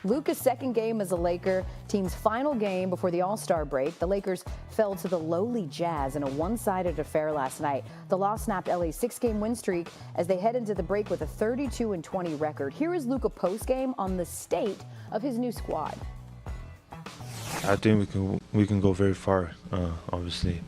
Luka's second game as a Laker, team's final game before the All-Star break. The Lakers fell to the lowly Jazz in a one-sided affair last night. The loss snapped LA's 6-game win streak as they head into the break with a 32-20 record. Here is Luka post-game on the state of his new squad. I think we can go very far. Obviously,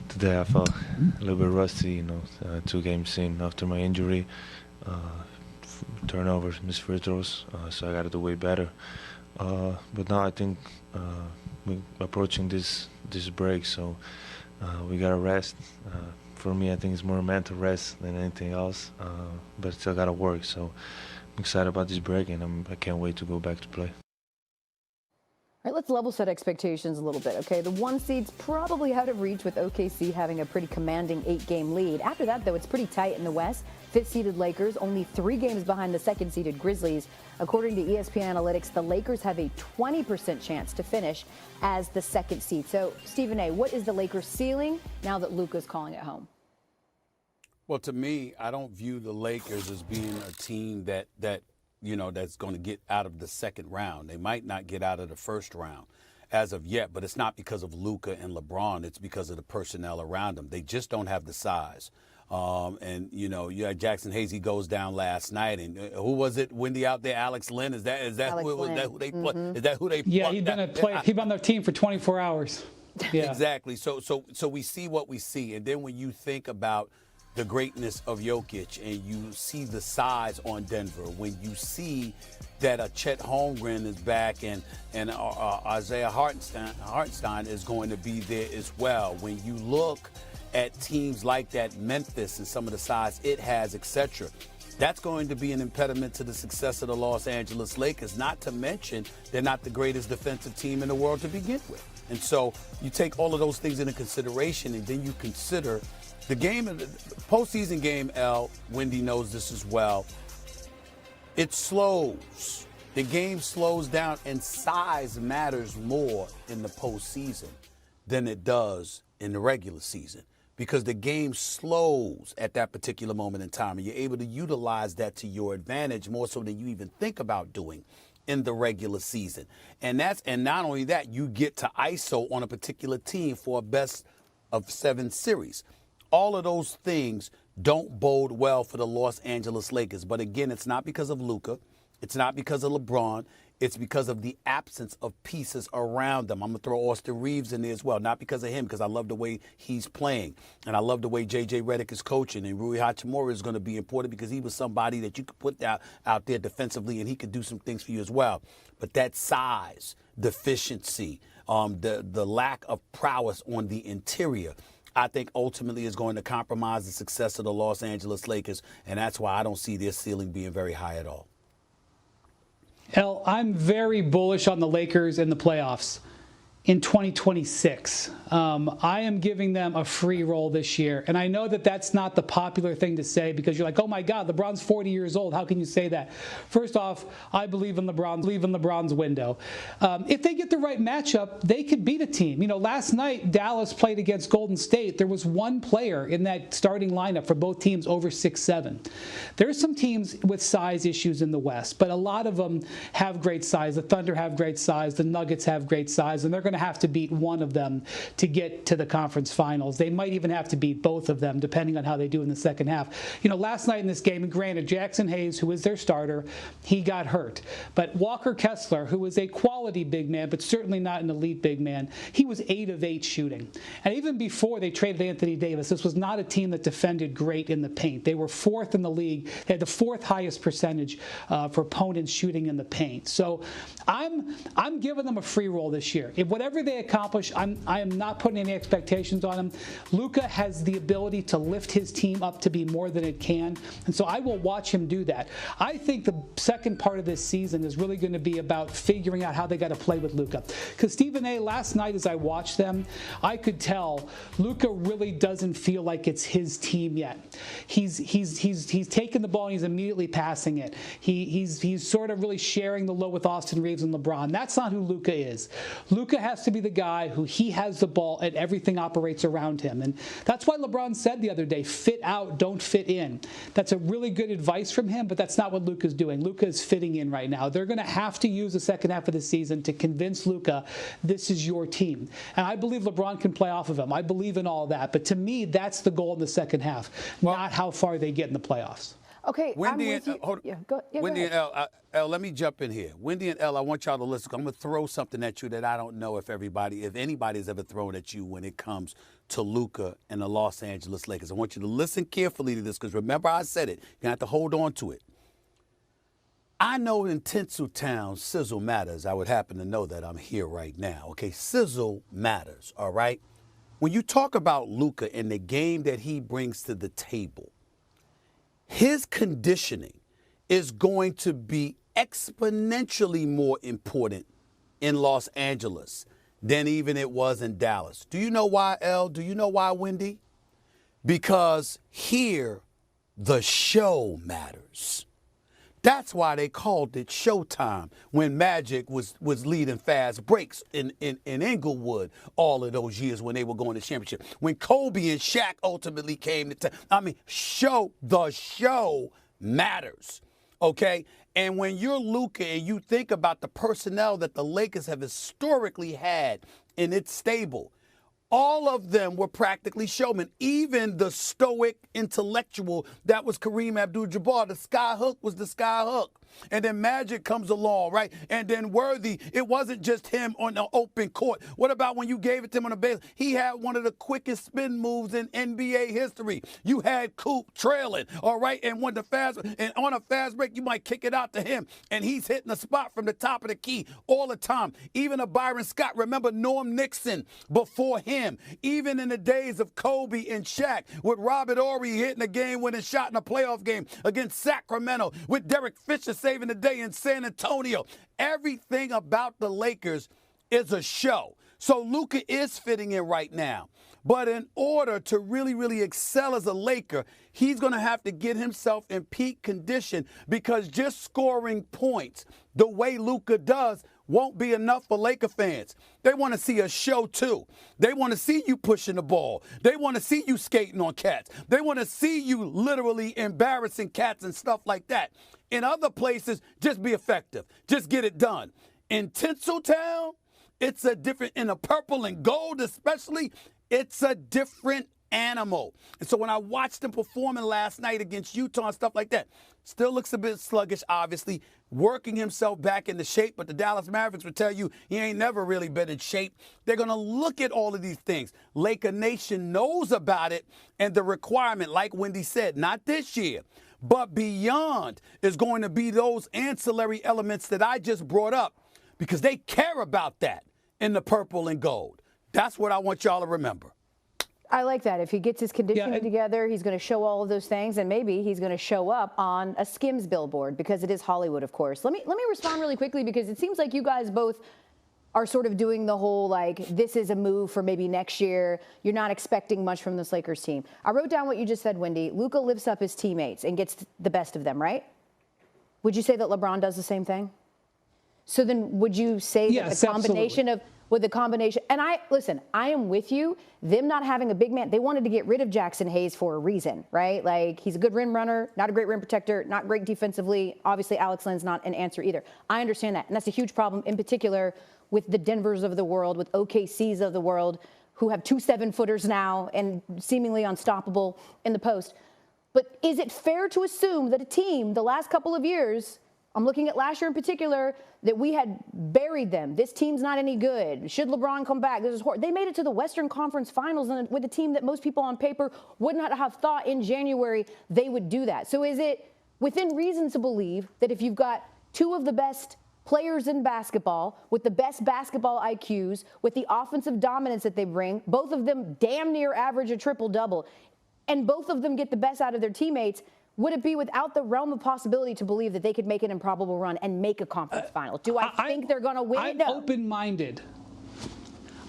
today I felt a little bit rusty. 2 games in after my injury, turnovers, missed free throws. So I got to do way better. But now I think we're approaching this break, so we gotta rest. For me, I think it's more mental rest than anything else. But still gotta work. So I'm excited about this break, and I can't wait to go back to play. All right, let's level set expectations a little bit, okay? The 1 seed's probably out of reach with OKC having a pretty commanding 8-game lead. After that, though, it's pretty tight in the West. 5th-seeded Lakers only 3 games behind the 2nd-seeded Grizzlies. According to ESPN Analytics, the Lakers have a 20% chance to finish as the 2nd seed. So, Stephen A., what is the Lakers' ceiling now that Luka's calling it home? Well, to me, I don't view the Lakers as being a team that's going to get out of the second round. They might not get out of the first round as of yet, but it's not because of Luka and LeBron. It's because of the personnel around them. They just don't have the size. You had Jackson Hayes. He goes down last night, and who was it? Wendy out there, Alex Lynn. Is that who they play? Is that who they? Yeah, he's been he's been on their team for 24 hours. Yeah, exactly. So we see what we see, and then when you think about the greatness of Jokic and you see the size on Denver, when you see that Chet Holmgren is back and Isaiah Hartenstein is going to be there as well, when you look at teams like that, Memphis and some of the size it has, etc., that's going to be an impediment to the success of the Los Angeles Lakers, not to mention they're not the greatest defensive team in the world to begin with. And so you take all of those things into consideration, and then you consider the game, the postseason game, Wendy knows this as well. It slows. The game slows down, and size matters more in the postseason than it does in the regular season, because the game slows at that particular moment in time, and you're able to utilize that to your advantage more so than you even think about doing in the regular season. And not only that, you get to ISO on a particular team for a best of 7 series. All of those things don't bode well for the Los Angeles Lakers. But again, it's not because of Luka. It's not because of LeBron. It's because of the absence of pieces around them. I'm going to throw Austin Reeves in there as well. Not because of him, because I love the way he's playing. And I love the way J.J. Redick is coaching. And Rui Hachimura is going to be important because he was somebody that you could put out there defensively, and he could do some things for you as well. But that size, deficiency, the lack of prowess on the interior, I think ultimately is going to compromise the success of the Los Angeles Lakers, and that's why I don't see their ceiling being very high at all. I'm very bullish on the Lakers in the playoffs in 2026. I am giving them a free roll this year. And I know that that's not the popular thing to say, because you're like, oh my God, LeBron's 40 years old. How can you say that? First off, I believe in LeBron's window. If they get the right matchup, they could beat a team. Last night, Dallas played against Golden State. There was one player in that starting lineup for both teams over 6'7". There's some teams with size issues in the West, but a lot of them have great size. The Thunder have great size. The Nuggets have great size, and they're going to have to beat one of them to get to the conference finals. They might even have to beat both of them, depending on how they do in the second half. Last night in this game, and granted, Jackson Hayes, who is their starter, he got hurt. But Walker Kessler, who is a quality big man, but certainly not an elite big man, he was 8 of 8 shooting. And even before they traded Anthony Davis, this was not a team that defended great in the paint. They were 4th in the league. They had the 4th highest percentage for opponents shooting in the paint. So I'm giving them a free roll this year. If whatever they accomplish, I am not putting any expectations on them. Luka has the ability to lift his team up to be more than it can, and so I will watch him do that. I think the second part of this season is really going to be about figuring out how they got to play with Luka. Because Stephen A., last night as I watched them, I could tell Luka really doesn't feel like it's his team yet. He's taking the ball and he's immediately passing it. He's sort of really sharing the load with Austin Reeves and LeBron. That's not who Luka is. Luka has to be the guy who he has the ball and everything operates around him. And that's why LeBron said the other day, fit out, don't fit in. That's a really good advice from him, but that's not what Luka's doing. Luka is fitting in right now. They're going to have to use the second half of the season to convince Luka this is your team. And I believe LeBron can play off of him. I believe in all that. But to me, that's the goal in the second half, not how far they get in the playoffs. Okay, Wendy I'm with you. Wendy and go ahead. L, let me jump in here. Wendy and L, I want y'all to listen. I'm going to throw something at you that I don't know if anybody's ever thrown at you when it comes to Luka and the Los Angeles Lakers. I want you to listen carefully to this because remember I said it. You're going to have to hold on to it. I know in Tinseltown, sizzle matters. I would happen to know that I'm here right now. Okay, sizzle matters, all right? When you talk about Luka and the game that he brings to the table, his conditioning is going to be exponentially more important in Los Angeles than even it was in Dallas. Do you know why, L? Do you know why, Wendy? Because here, the show matters. That's why they called it Showtime when Magic was leading fast breaks in Inglewood all of those years when they were going to championship. When Kobe and Shaq ultimately came to town. The show matters, okay? And when you're Luka and you think about the personnel that the Lakers have historically had in its stable, all of them were practically showmen. Even the stoic intellectual that was Kareem Abdul-Jabbar. The sky hook was the sky hook. And then Magic comes along, right? And then Worthy, it wasn't just him on the open court. What about when you gave it to him on the base? He had one of the quickest spin moves in NBA history. You had Coop trailing, all right? And on a fast break, you might kick it out to him. And he's hitting the spot from the top of the key all the time. Even a Byron Scott, remember Norm Nixon before him. Even in the days of Kobe and Shaq, with Robert Horry hitting a game-winning shot in a playoff game against Sacramento, with Derek Fisher saving the day in San Antonio. Everything about the Lakers is a show. So Luka is fitting in right now. But in order to really, really excel as a Laker, he's going to have to get himself in peak condition because just scoring points the way Luka does won't be enough for Laker fans. They want to see a show, too. They want to see you pushing the ball. They want to see you skating on cats. They want to see you literally embarrassing cats and stuff like that. In other places, just be effective. Just get it done. In Tinseltown, it's a different, in the purple and gold especially, it's a different animal. And so when I watched him performing last night against Utah and stuff like that, still looks a bit sluggish, obviously, working himself back into shape, but the Dallas Mavericks would tell you he ain't never really been in shape. They're going to look at all of these things. Laker Nation knows about it, and the requirement, like Wendy said, not this year, but beyond is going to be those ancillary elements that I just brought up because they care about that in the purple and gold. That's what I want y'all to remember. I like that. If he gets his conditioning together, he's going to show all of those things, and maybe he's going to show up on a Skims billboard because it is Hollywood, of course. Let me respond really quickly because it seems like you guys both are sort of doing the whole, like, this is a move for maybe next year. You're not expecting much from this Lakers team. I wrote down what you just said, Wendy. Luka lifts up his teammates and gets the best of them, right? Would you say that LeBron does the same thing? So then would you say that the combination absolutely. And I am with you. Them not having a big man, they wanted to get rid of Jackson Hayes for a reason, right? Like, he's a good rim runner, not a great rim protector, not great defensively. Obviously, Alex Len's not an answer either. I understand that. And that's a huge problem, in particular, with the Denvers of the world, with OKCs of the world, who have 2 7-footers now and seemingly unstoppable in the post. But is it fair to assume that a team the last couple of years, I'm looking at last year in particular, that we had buried them? This team's not any good. Should LeBron come back? This is horrible. They made it to the Western Conference Finals with a team that most people on paper would not have thought in January they would do that. So is it within reason to believe that if you've got 2 of the best players in basketball with the best basketball IQs, with the offensive dominance that they bring, both of them damn near average a triple-double, and both of them get the best out of their teammates, would it be without the realm of possibility to believe that they could make an improbable run and make a conference final? Do I think they're going to win? I'm open-minded.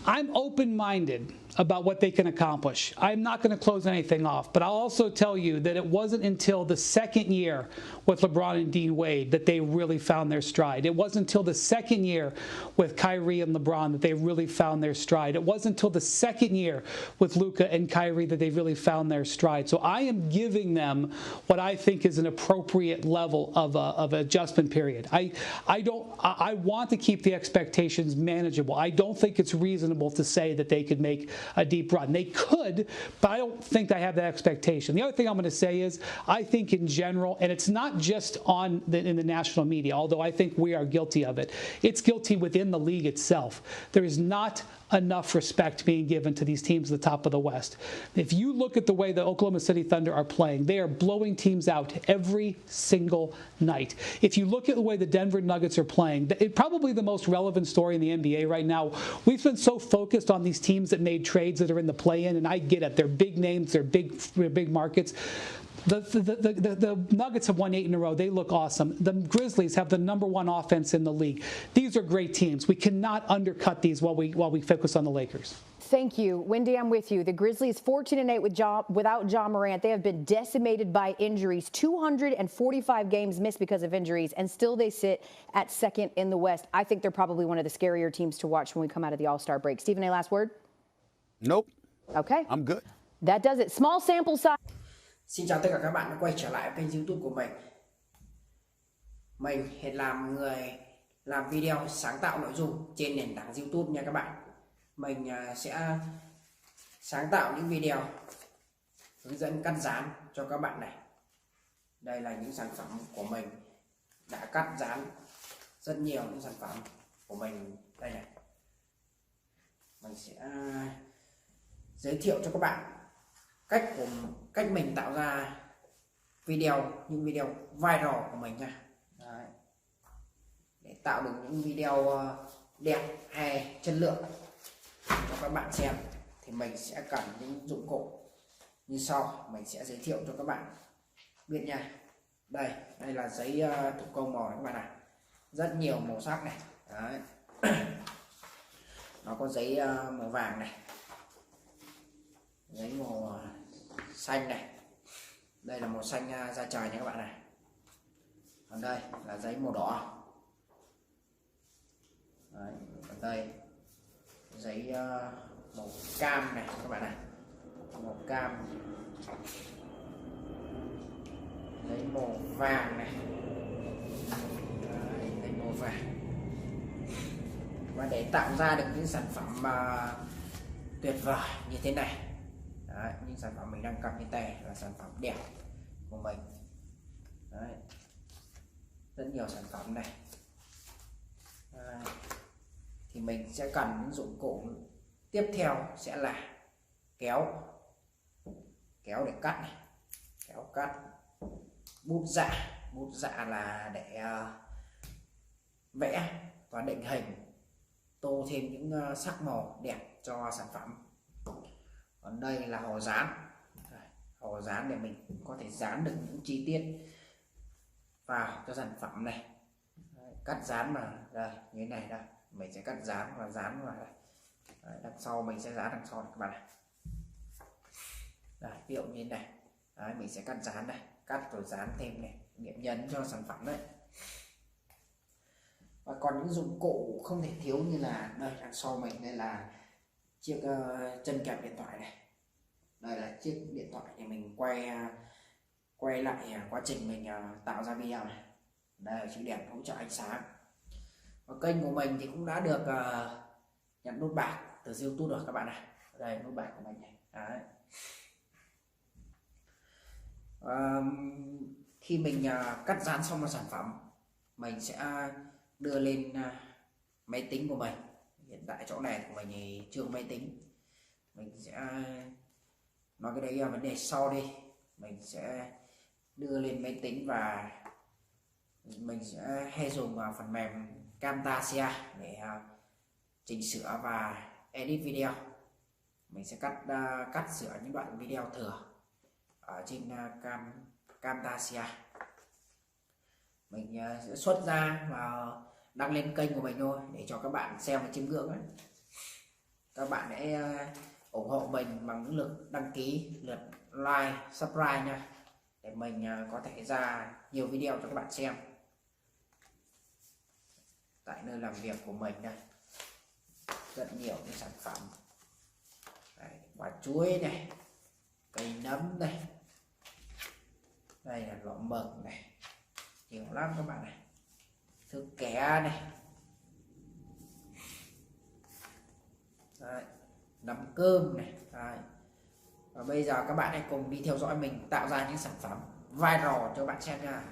I'm open-minded about what they can accomplish. I'm not going to close anything off, but I'll also tell you that it wasn't until the second year with LeBron and D Wade that they really found their stride. It wasn't until the second year with Kyrie and LeBron that they really found their stride. It wasn't until the second year with Luka and Kyrie that they really found their stride. So I am giving them what I think is an appropriate level of adjustment period. I want to keep the expectations manageable. I don't think it's reasonable to say that they could make a deep run. They could, but I don't think I have that expectation. The other thing I'm going to say is I think in general, and it's not just in the national media, although I think we are guilty of it, it's guilty within the league itself. There is not enough respect being given to these teams at the top of the West. If you look at the way the Oklahoma City Thunder are playing, they are blowing teams out every single night. If you look at the way the Denver Nuggets are playing, probably the most relevant story in the NBA right now, we've been so focused on these teams that made trades that are in the play-in, and I get it. They're big names, they're big markets. The Nuggets have won 8 in a row. They look awesome. The Grizzlies have the #1 offense in the league. These are great teams. We cannot undercut these while we focus on the Lakers. Thank you. Wendy, I'm with you. The Grizzlies 14-8 without Ja Morant. They have been decimated by injuries. 245 games missed because of injuries, and still they sit at second in the West. I think they're probably one of the scarier teams to watch when we come out of the All-Star break. Stephen A., last word? Nope. Okay. I'm good. That does it. Small sample size. Xin chào tất cả các bạn đã quay trở lại kênh YouTube của mình. Mình hiện làm người làm video sáng tạo nội dung trên nền tảng YouTube nha các bạn. Mình sẽ sáng tạo những video hướng dẫn cắt dán cho các bạn này. Đây là những sản phẩm của mình đã cắt dán rất nhiều những sản phẩm của mình đây này. Mình sẽ giới thiệu cho các bạn cách mình tạo ra những video viral của mình nha. Đấy. Để tạo được những video đẹp hay chất lượng cho các bạn xem thì mình sẽ cần những dụng cụ như sau. Mình sẽ giới thiệu cho các bạn biết nha. Đây là giấy thủ công màu này các bạn ạ. Rất nhiều màu sắc này. Đấy. Nó có giấy màu vàng này, giấy màu xanh này, đây là màu xanh da trời nha các bạn này. Còn đây là giấy màu đỏ. Đấy, còn đây giấy màu cam này các bạn này, màu cam, giấy màu vàng này. Đấy, giấy màu vàng. Và để tạo ra được những sản phẩm tuyệt vời như thế này, đấy, những sản phẩm mình đang cầm trên tay là sản phẩm đẹp của mình. Đấy, rất nhiều sản phẩm này. Đấy, thì mình sẽ cần những dụng cụ tiếp theo sẽ là kéo để cắt này, kéo cắt, bút dạ là để vẽ và định hình, tô thêm những sắc màu đẹp cho sản phẩm. Còn đây là hồ dán để mình có thể dán được những chi tiết vào cho sản phẩm này. Đấy, cắt dán mà đây như thế này đây, mình sẽ cắt dán và dán vào đây. Đấy, đằng sau mình sẽ dán đằng sau này các bạn này. Đây, ví dụ như thế này. Đấy, mình sẽ cắt dán này, cắt rồi dán thêm này, điểm nhấn cho sản phẩm đấy. Và còn những dụng cụ không thể thiếu như là đây đằng sau mình, đây là chiếc chân kẹp điện thoại này. Đây là chiếc điện thoại để mình quay lại quá trình mình tạo ra video này. Đây là chữ đèn hỗ trợ ánh sáng. Và kênh của mình thì cũng đã được nhận nút bạc từ YouTube rồi các bạn này. Đây nút bạc của mình này. Đấy. Khi mình cắt dán xong một sản phẩm, mình sẽ đưa lên máy tính của mình. Hiện tại chỗ này của mình thì chưa máy tính, mình sẽ nói cái đấy là vấn đề sau đi. Mình sẽ đưa lên máy tính và mình sẽ hay dùng phần mềm Camtasia để chỉnh sửa và edit video. Mình sẽ cắt sửa những đoạn video thừa ở trên Camtasia. Mình sẽ xuất ra và đăng lên kênh của mình thôi để cho các bạn xem và chiêm ngưỡng ấy. Các bạn hãy ủng hộ mình bằng những lượt đăng ký, lượt like, subscribe nha, để mình có thể ra nhiều video cho các bạn xem. Tại nơi làm việc của mình đây, rất nhiều những sản phẩm. Đây, quả chuối này, cây nấm này, đây là lọ mực này, nhiều lắm các bạn này, thức ké này, đấy, nắm cơm này. Đấy. Và bây giờ các bạn hãy cùng đi theo dõi mình tạo ra những sản phẩm viral cho các bạn xem nha.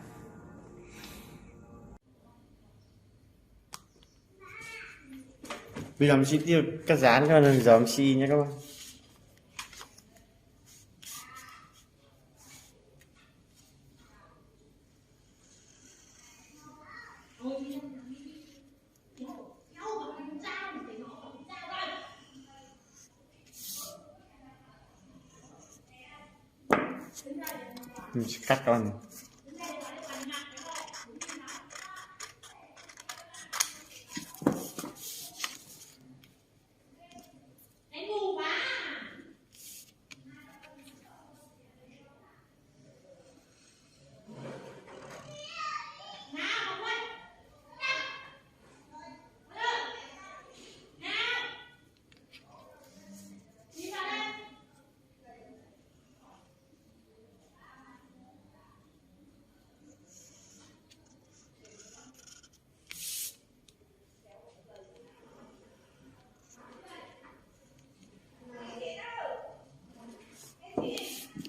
Bây giờ mình sẽ tiếp cắt dán các bạn, giờ MC nhé các bạn. Mình sẽ cắt các bạn.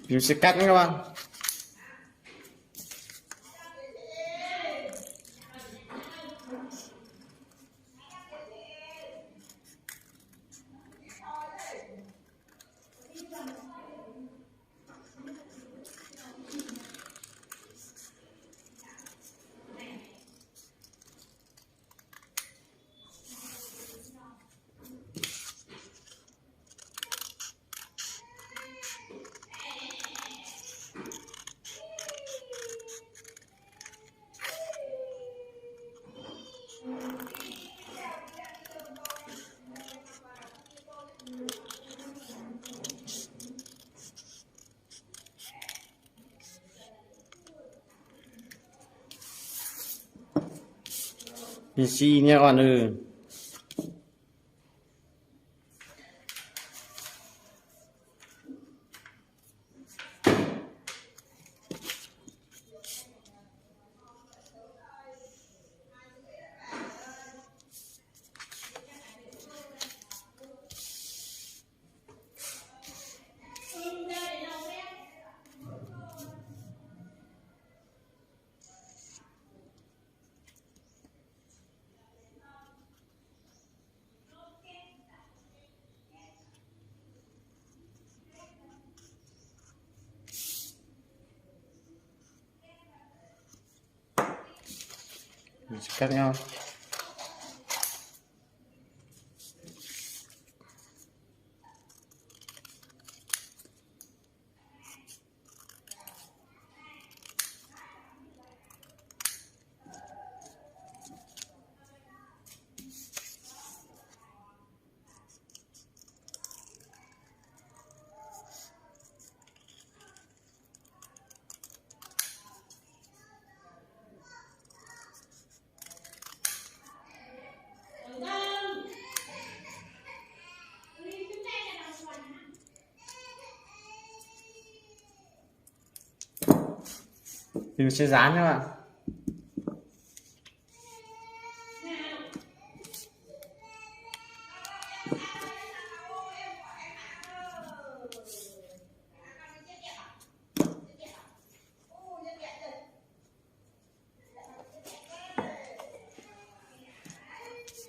Mình sẽ cắt nhé các bạn. Mình xi nha các bạn ơi. Mình sẽ cắt nhau. Thì mình sẽ dán các bạn.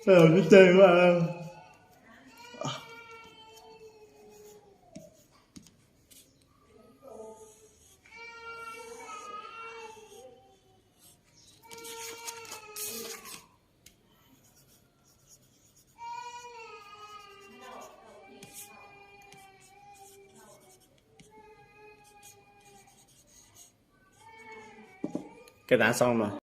Biết chơi các bạn. Cái đá xong mà.